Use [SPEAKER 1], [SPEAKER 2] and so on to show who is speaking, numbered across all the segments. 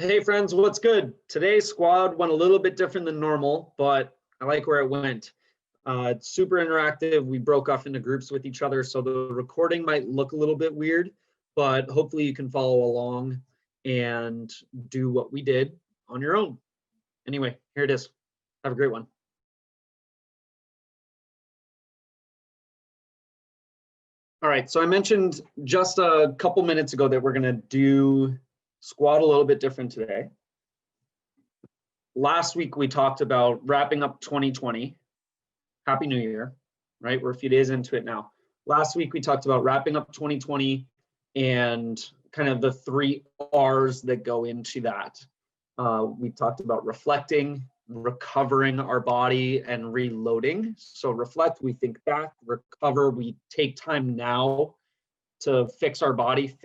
[SPEAKER 1] Hey friends, what's good? Today's squad went a little bit different than normal, but I like where it went. It's super interactive. We broke off into groups with each other, so the recording might look a little bit weird, but hopefully you can follow along and do what we did on your own. Anyway, here it is. Have a great one. All right, so I mentioned just a couple minutes ago that we're gonna do squad a little bit different today. Last week we talked about wrapping up 2020. Happy New Year, right? We're a few days into it now. Last week we talked about wrapping up 2020 and kind of the 3 R's that go into that. We talked about reflecting, recovering our body, and reloading. So reflect, we think back. Recover, we take time now to fix our body,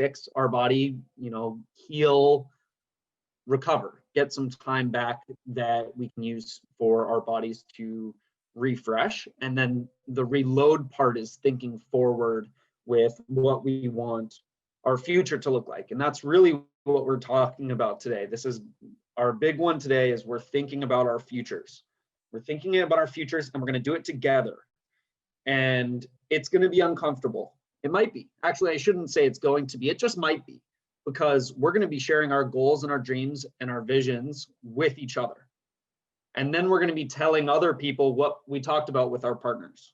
[SPEAKER 1] heal, recover, get some time back that we can use for our bodies to refresh. And then the reload part is thinking forward with what we want our future to look like. And that's really what we're talking about today. This is our big one today, is we're thinking about our futures. We're thinking about our futures, and we're going to do it together. And it's going to be uncomfortable. It might be. Actually, I shouldn't say it's going to be. It just might be, because we're going to be sharing our goals and our dreams and our visions with each other. And then we're going to be telling other people what we talked about with our partners.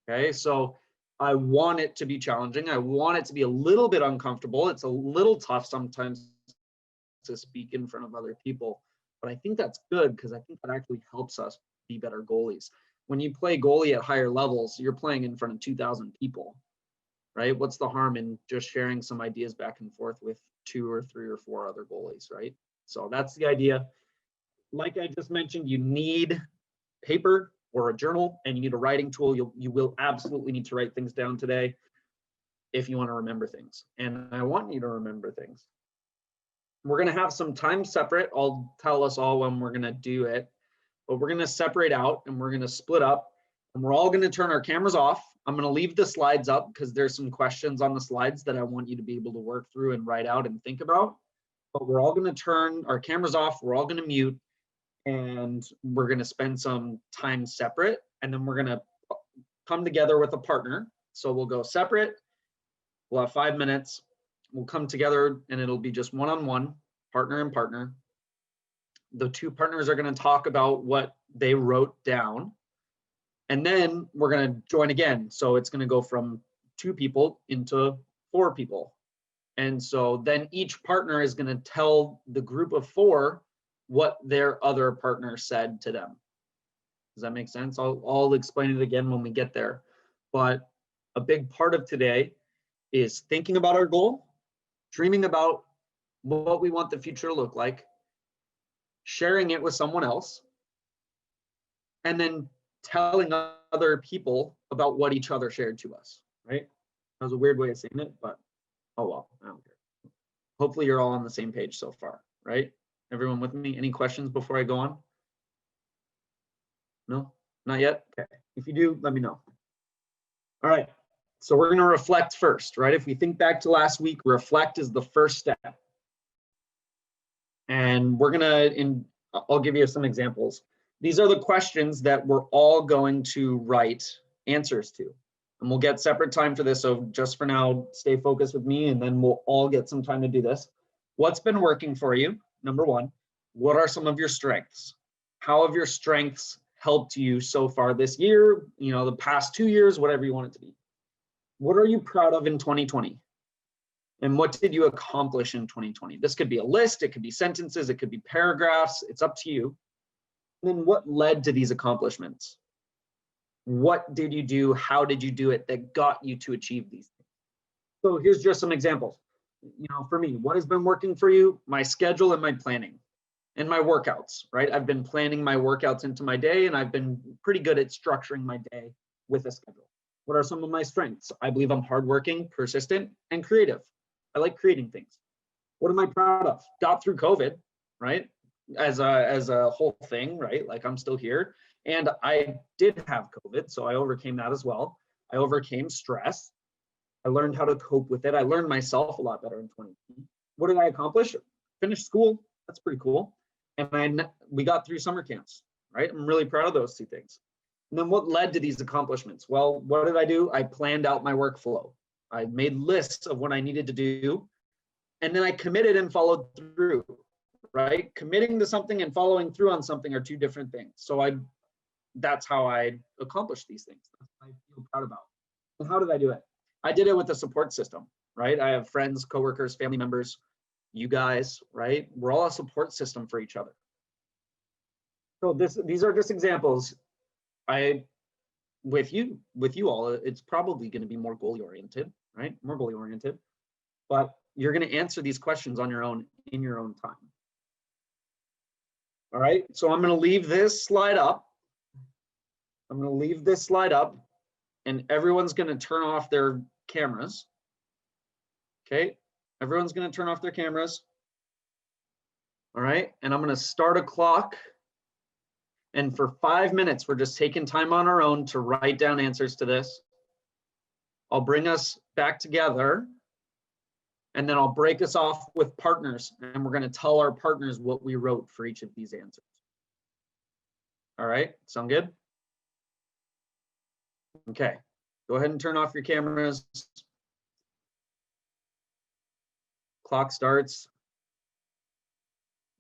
[SPEAKER 1] Okay, so I want it to be challenging. I want it to be a little bit uncomfortable. It's a little tough sometimes to speak in front of other people, but I think that's good, because I think that actually helps us be better goalies. When you play goalie at higher levels, you're playing in front of 2,000 people, right? What's the harm in just sharing some ideas back and forth with 2 or 3 or 4 other goalies, right? So that's the idea. Like I just mentioned, you need paper or a journal, and you need a writing tool. You will absolutely need to write things down today if you want to remember things. And I want you to remember things. We're going to have some time separate. I'll tell us all when we're going to do it, but we're going to separate out and we're going to split up, and we're all going to turn our cameras off. I'm going to leave the slides up because there's some questions on the slides that I want you to be able to work through and write out and think about. But we're all going to turn our cameras off. We're all going to mute, and we're going to spend some time separate, and then we're going to come together with a partner. So we'll go separate. We'll have 5 minutes. We'll come together, and it'll be just one-on-one, partner and partner. The 2 partners are going to talk about what they wrote down, and then we're going to join again. So it's going to go from 2 people into 4 people. And so then each partner is going to tell the group of 4 what their other partner said to them. Does that make sense? I'll explain it again when we get there. But a big part of today is thinking about our goal, dreaming about what we want the future to look like, sharing it with someone else, and then telling other people about what each other shared to us, right? That was a weird way of saying it, but oh well, I don't care. Hopefully you're all on the same page so far, right? Everyone with me? Any questions before I go on? No? Not yet? Okay. If you do, let me know. All right. So we're going to reflect first, right? If we think back to last week, reflect is the first step. And we're going to, I'll give you some examples. These are the questions that we're all going to write answers to. And we'll get separate time for this. So just for now, stay focused with me, and then we'll all get some time to do this. What's been working for you? Number 1. What are some of your strengths? How have your strengths helped you so far this year? The past 2 years, whatever you want it to be. What are you proud of in 2020? And what did you accomplish in 2020? This could be a list, it could be sentences, it could be paragraphs, it's up to you. And then what led to these accomplishments? What did you do? How did you do it that got you to achieve these things? So here's just some examples. For me, what has been working for you? My schedule and my planning and my workouts, right? I've been planning my workouts into my day, and I've been pretty good at structuring my day with a schedule. What are some of my strengths? I believe I'm hardworking, persistent, and creative. I like creating things. What am I proud of? Got through COVID, right? As a whole thing, right? Like, I'm still here, and I did have COVID, so I overcame that as well. I overcame stress. I learned how to cope with it. I learned myself a lot better in 2020. What did I accomplish? Finished school. That's pretty cool. And we got through summer camps, right? I'm really proud of those two things. And then what led to these accomplishments? Well, what did I do? I planned out my workflow. I made lists of what I needed to do, and then I committed and followed through, right? Committing to something and following through on something are two different things. So that's how I accomplished these things. That's what I feel proud about. And how did I do it? I did it with a support system, right? I have friends, coworkers, family members, you guys, right? We're all a support system for each other. So these are just examples. With you all, it's probably going to be more goal oriented, right? More goal oriented, but you're going to answer these questions on your own in your own time. All right, so I'm going to leave this slide up. And everyone's going to turn off their cameras. Okay, everyone's going to turn off their cameras. All right, and I'm going to start a clock. And for 5 minutes, we're just taking time on our own to write down answers to this. I'll bring us back together, and then I'll break us off with partners, and we're going to tell our partners what we wrote for each of these answers. All right, sound good? Okay, go ahead and turn off your cameras. Clock starts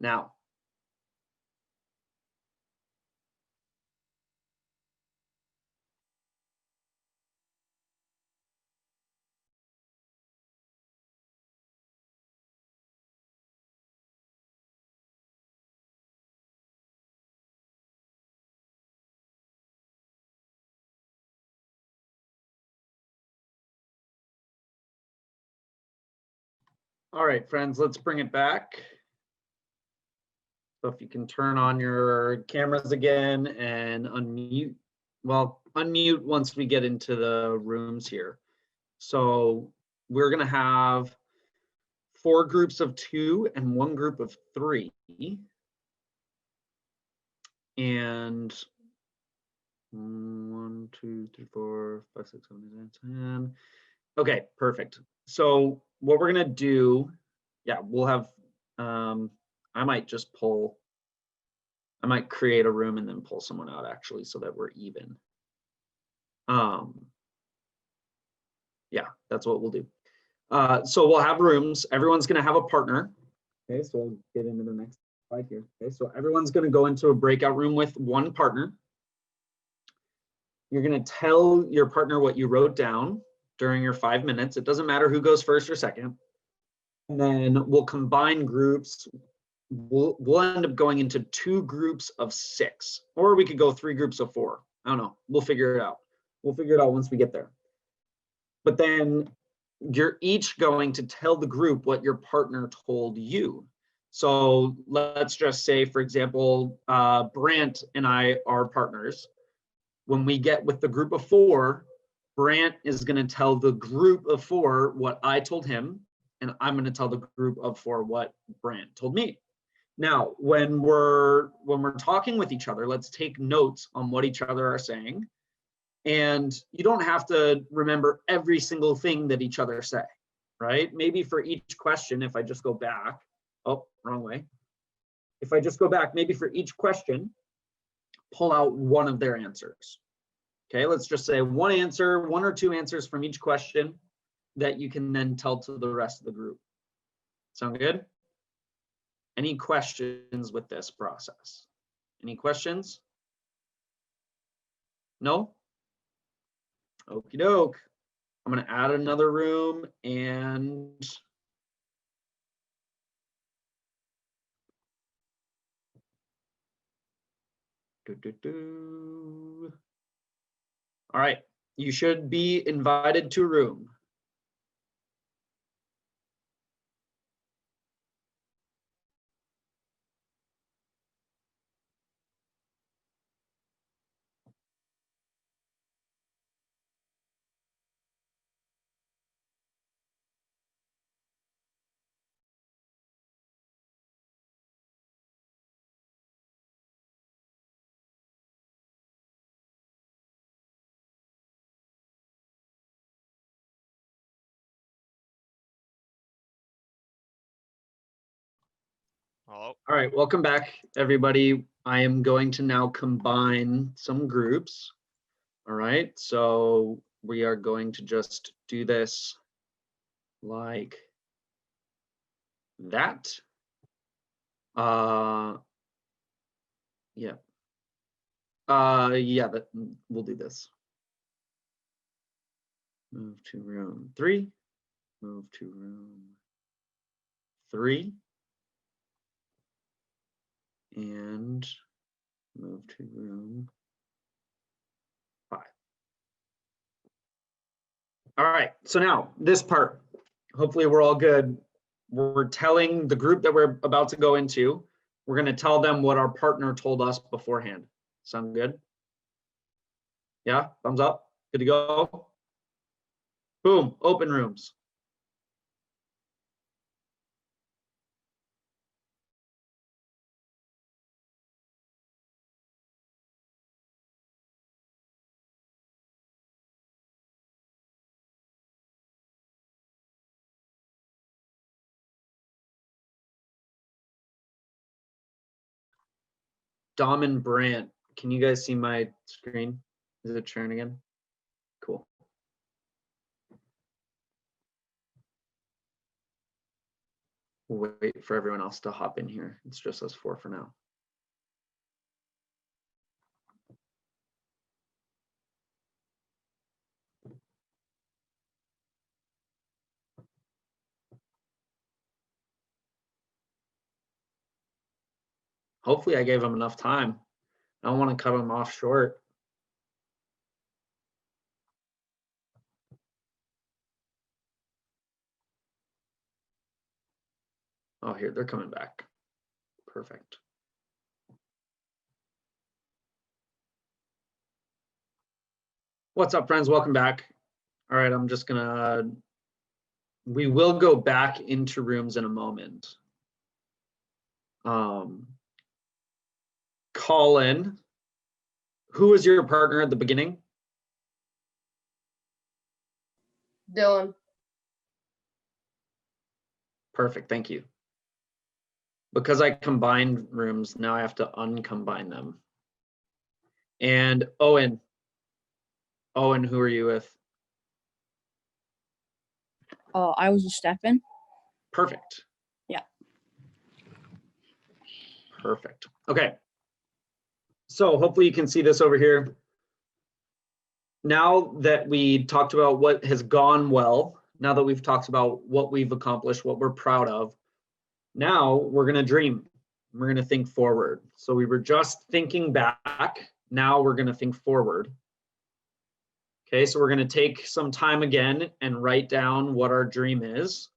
[SPEAKER 1] now. All right, friends, let's bring it back. So if you can turn on your cameras again and unmute. Well, unmute once we get into the rooms here. So we're going to have 4 groups of 2 and 1 group of 3. And 1, 2, 3, 4, 5, 6, 7, 8, 9, 10. Okay, perfect. So what we're going to do, yeah, we'll have, I might create a room and then pull someone out actually so that we're even. Yeah, that's what we'll do. So we'll have rooms. Everyone's going to have a partner. Okay, so we'll get into the next slide here. Okay, so everyone's going to go into a breakout room with 1 partner. You're going to tell your partner what you wrote down during your 5 minutes. It doesn't matter who goes first or second. And then we'll combine groups. We'll end up going into 2 groups of 6, or we could go 3 groups of 4. I don't know. We'll figure it out. We'll figure it out once we get there. But then you're each going to tell the group what your partner told you. So let's just say, for example, Brant and I are partners. When we get with the group of 4, Brant is going to tell the group of 4 what I told him, and I'm going to tell the group of 4 what Brant told me. Now, when we're talking with each other, let's take notes on what each other are saying. And you don't have to remember every single thing that each other say, right? Maybe for each question, if I just go back, oh, wrong way. If I just go back, maybe for each question, pull out one of their answers. Okay, let's just say 1 answer, 1 or 2 answers from each question that you can then tell to the rest of the group. Sound good? Any questions with this process? Any questions? No? Okie doke. I'm going to add another room and all right, you should be invited to a room.
[SPEAKER 2] Hello.
[SPEAKER 1] All right, welcome back, everybody. I am going to now combine some groups. All right, so we are going to just do this like that. Yeah. Yeah, we'll do this. Move to room 3. Move to room 3. And move to room 5. All right, so now this part, hopefully we're all good. We're telling the group that we're about to go into, we're going to tell them what our partner told us beforehand. Sound good? Yeah, thumbs up. Good to go. Boom, open rooms. Dom and Brant, can you guys see my screen? Is it sharing again? Cool. We'll wait for everyone else to hop in here. It's just us 4 for now. Hopefully I gave them enough time. I don't want to cut them off short. Oh, here, they're coming back. Perfect. What's up, friends? Welcome back. All right, I'm just gonna, we will go back into rooms in a moment. Colin, who was your partner at the beginning?
[SPEAKER 3] Dylan.
[SPEAKER 1] Perfect, thank you. Because I combined rooms, now I have to uncombine them. And Owen, who are you with?
[SPEAKER 4] Oh, I was with Stefan.
[SPEAKER 1] Perfect.
[SPEAKER 4] Yeah.
[SPEAKER 1] Perfect. Okay. So hopefully you can see this over here. Now that we talked about what has gone well, now that we've talked about what we've accomplished, what we're proud of, now we're going to dream. We're going to think forward. So we were just thinking back. Now we're going to think forward. Okay, so we're going to take some time again and write down what our dream is.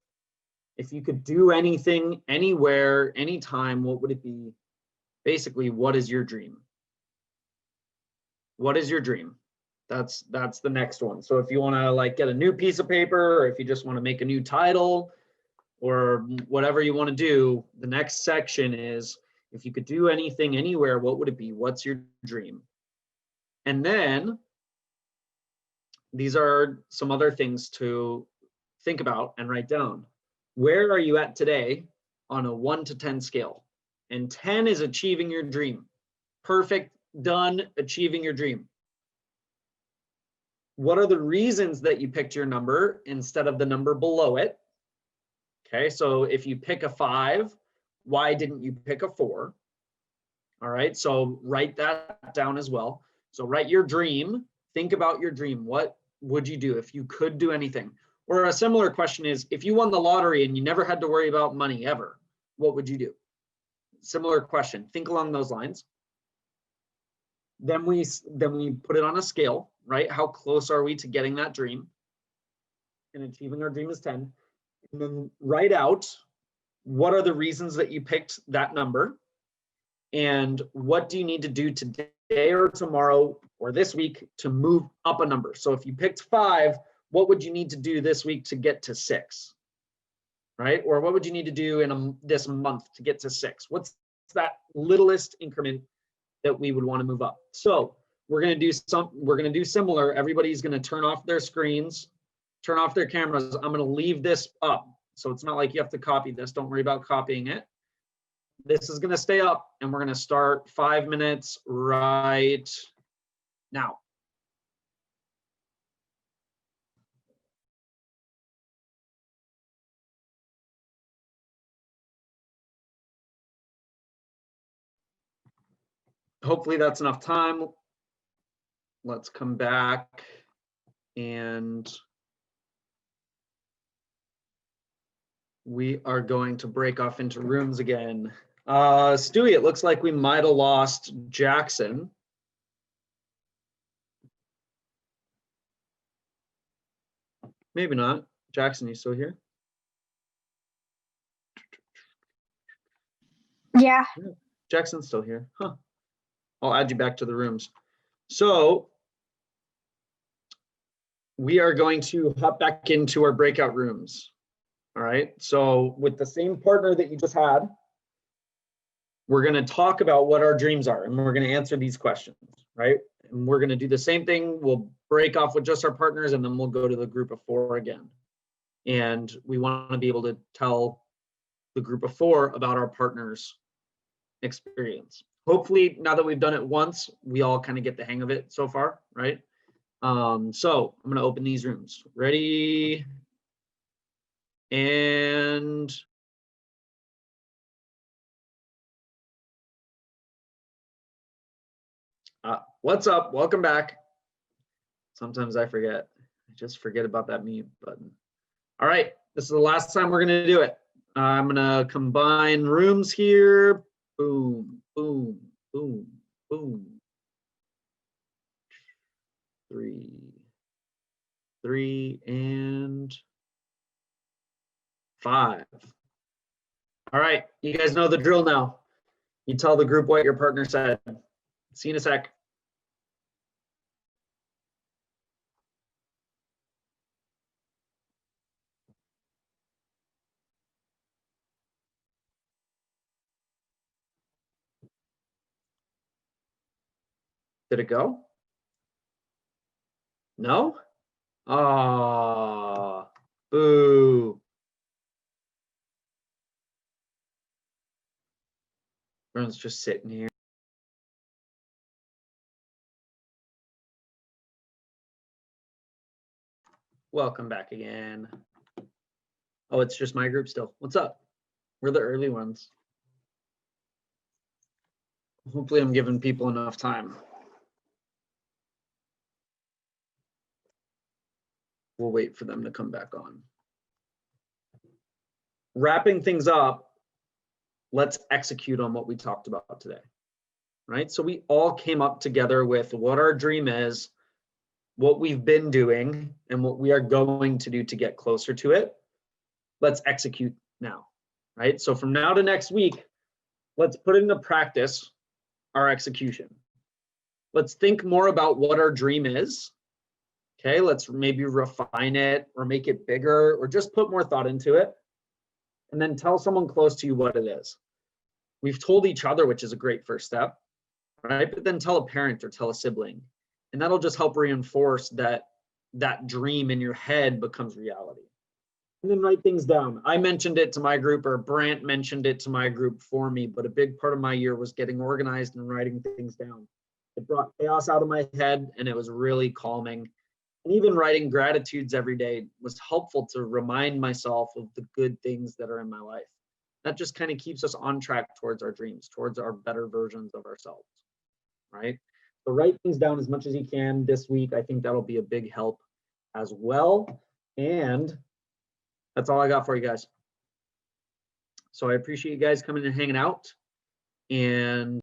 [SPEAKER 1] If you could do anything, anywhere, anytime, what would it be? Basically, what is your dream? What is your dream? That's the next one. So if you want to like get a new piece of paper, or if you just want to make a new title, or whatever you want to do, the next section is, if you could do anything, anywhere, what would it be? What's your dream? And then these are some other things to think about and write down. Where are you at today on a 1 to 10 scale? And 10 is achieving your dream. Perfect, done, achieving your dream. What are the reasons that you picked your number instead of the number below it? Okay, so if you pick a 5, why didn't you pick a 4? All right, so write that down as well. So write your dream, think about your dream. What would you do if you could do anything? Or a similar question is, if you won the lottery and you never had to worry about money ever, what would you do? Similar question, think along those lines. Then we put it on a scale, right? How close are we to getting that dream? And achieving our dream is 10. And then write out, what are the reasons that you picked that number? And what do you need to do today or tomorrow or this week to move up a number? So if you picked 5, what would you need to do this week to get to 6? Right? Or what would you need to do in this month to get to 6? What's that littlest increment that we would want to move up? So we're going to do similar. Everybody's going to turn off their screens, turn off their cameras. I'm going to leave this up. So it's not like you have to copy this. Don't worry about copying it. this is going to stay up and we're going to start 5 minutes right now. Hopefully that's enough time. Let's come back and we are going to break off into rooms again. Stewie, it looks like we might have lost Jackson. Maybe not. Jackson, you still here?
[SPEAKER 2] Yeah.
[SPEAKER 1] Jackson's still here. Huh. I'll add you back to the rooms. So we are going to hop back into our breakout rooms. All right. So with the same partner that you just had, we're going to talk about what our dreams are and we're going to answer these questions, right? And we're going to do the same thing. We'll break off with just our partners and then we'll go to the group of 4 again. And we want to be able to tell the group of 4 about our partner's experience. Hopefully, now that we've done it once, we all kind of get the hang of it so far, right? So I'm going to open these rooms. Ready? And what's up? Welcome back. Sometimes I forget. I just forget about that mute button. All right, this is the last time we're going to do it. I'm going to combine rooms here. Boom, boom, boom, boom. 3 and 5. All right, you guys know the drill now. You tell the group what your partner said. See you in a sec. Did it go? No? Ah, boo. Everyone's just sitting here. Welcome back again. Oh, it's just my group still. What's up? We're the early ones. Hopefully I'm giving people enough time. We'll wait for them to come back on. Wrapping things up, let's execute on what we talked about today, right? So we all came up together with what our dream is, what we've been doing, and what we are going to do to get closer to it. Let's execute now, right? So from now to next week, let's put into practice our execution. Let's think more about what our dream is. Okay, let's maybe refine it or make it bigger or just put more thought into it. And then tell someone close to you what it is. We've told each other, which is a great first step, right? But then tell a parent or tell a sibling. And that'll just help reinforce that dream in your head becomes reality. And then write things down. I mentioned it to my group, or Brant mentioned it to my group for me, but a big part of my year was getting organized and writing things down. It brought chaos out of my head and it was really calming. And even writing gratitudes every day was helpful to remind myself of the good things that are in my life. That just kind of keeps us on track towards our dreams, towards our better versions of ourselves, right? So write things down as much as you can this week. I think that'll be a big help as well. And that's all I got for you guys. So I appreciate you guys coming and hanging out. And